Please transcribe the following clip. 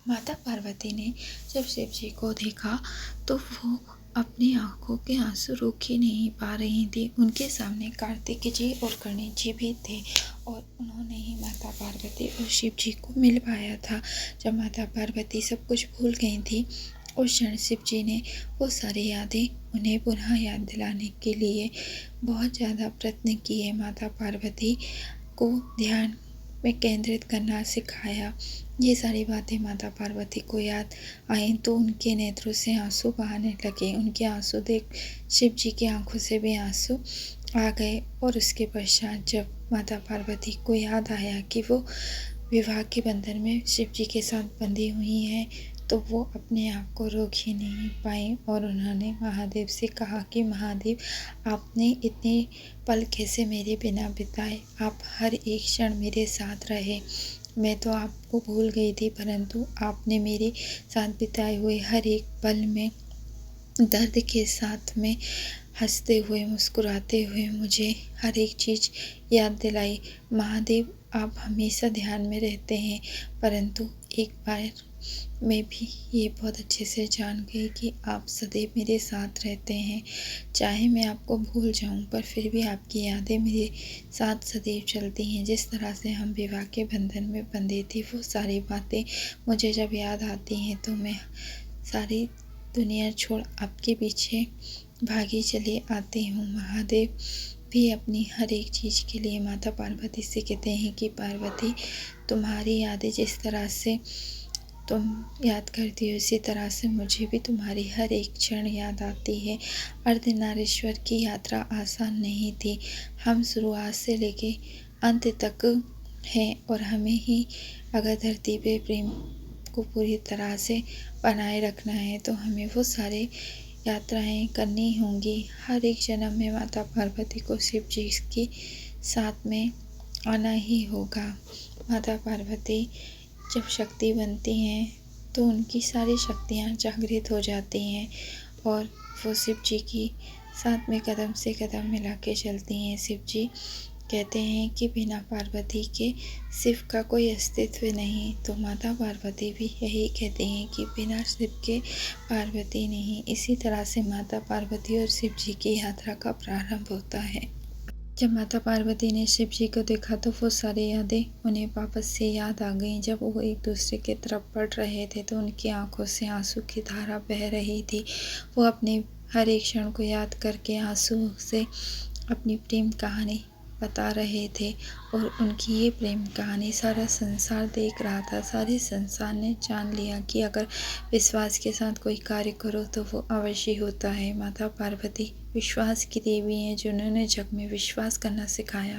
माता पार्वती ने जब शिव जी को देखा तो वो अपनी आंखों के आंसू रोक ही नहीं पा रही थी। उनके सामने कार्तिक जी और गणेश जी भी थे और उन्होंने ही माता पार्वती और शिव जी को मिल पाया था। जब माता पार्वती सब कुछ भूल गई थी उस क्षण शिव जी ने वो सारी यादें उन्हें पुनः याद दिलाने के लिए बहुत ज़्यादा प्रयत्न किए। माता पार्वती को ध्यान में केंद्रित करना सिखाया। ये सारी बातें माता पार्वती को याद आई तो उनके नेत्रों से आंसू बहाने लगे। उनके आंसू देख शिव जी की आंखों से भी आंसू आ गए और उसके पश्चात जब माता पार्वती को याद आया कि वो विवाह के बंधन में शिव जी के साथ बंधी हुई हैं तो वो अपने आप को रोक ही नहीं पाई और उन्होंने महादेव से कहा कि महादेव, आपने इतने पल कैसे मेरे बिना बिताए, आप हर एक क्षण मेरे साथ रहे। मैं तो आपको भूल गई थी परंतु आपने मेरे साथ बिताए हुए हर एक पल में दर्द के साथ में हंसते हुए मुस्कुराते हुए मुझे हर एक चीज़ याद दिलाई। महादेव, आप हमेशा ध्यान में रहते हैं परंतु एक बार मैं भी ये बहुत अच्छे से जान गई कि आप सदैव मेरे साथ रहते हैं। चाहे मैं आपको भूल जाऊं पर फिर भी आपकी यादें मेरे साथ सदैव चलती हैं। जिस तरह से हम विवाह के बंधन में बंधे थे वो सारी बातें मुझे जब याद आती हैं तो मैं सारी दुनिया छोड़ आपके पीछे भागी चली आती हूँ। महादेव भी अपनी हर एक चीज़ के लिए माता पार्वती से कहते हैं कि पार्वती, तुम्हारी यादें जिस तरह से तुम याद करती हो उसी तरह से मुझे भी तुम्हारी हर एक क्षण याद आती है। अर्धनारीश्वर की यात्रा आसान नहीं थी। हम शुरुआत से लेके अंत तक हैं और हमें ही अगर धरती पे प्रेम को पूरी तरह से बनाए रखना है तो हमें वो सारे यात्राएं करनी होंगी। हर एक जन्म में माता पार्वती को शिव जी के साथ में आना ही होगा। माता पार्वती जब शक्ति बनती हैं तो उनकी सारी शक्तियाँ जागृत हो जाती हैं और वो शिव जी की साथ में कदम से कदम मिला के चलती हैं। शिव जी कहते हैं कि बिना पार्वती के शिव का कोई अस्तित्व नहीं, तो माता पार्वती भी यही कहती हैं कि बिना शिव के पार्वती नहीं। इसी तरह से माता पार्वती और शिव जी की यात्रा का प्रारंभ होता है। जब माता पार्वती ने शिव जी को देखा तो वो सारी यादें उन्हें वापस से याद आ गईं। जब वो एक दूसरे की तरफ बढ़ रहे थे तो उनकी आंखों से आंसू की धारा बह रही थी। वो अपने हर एक क्षण को याद करके आंसू से अपनी प्रेम कहानी बता रहे थे और उनकी ये प्रेम कहानी सारा संसार देख रहा था। सारे संसार ने जान लिया कि अगर विश्वास के साथ कोई कार्य करो तो वो अवश्य होता है। माता पार्वती विश्वास की देवी हैं जिन्होंने जग में विश्वास करना सिखाया।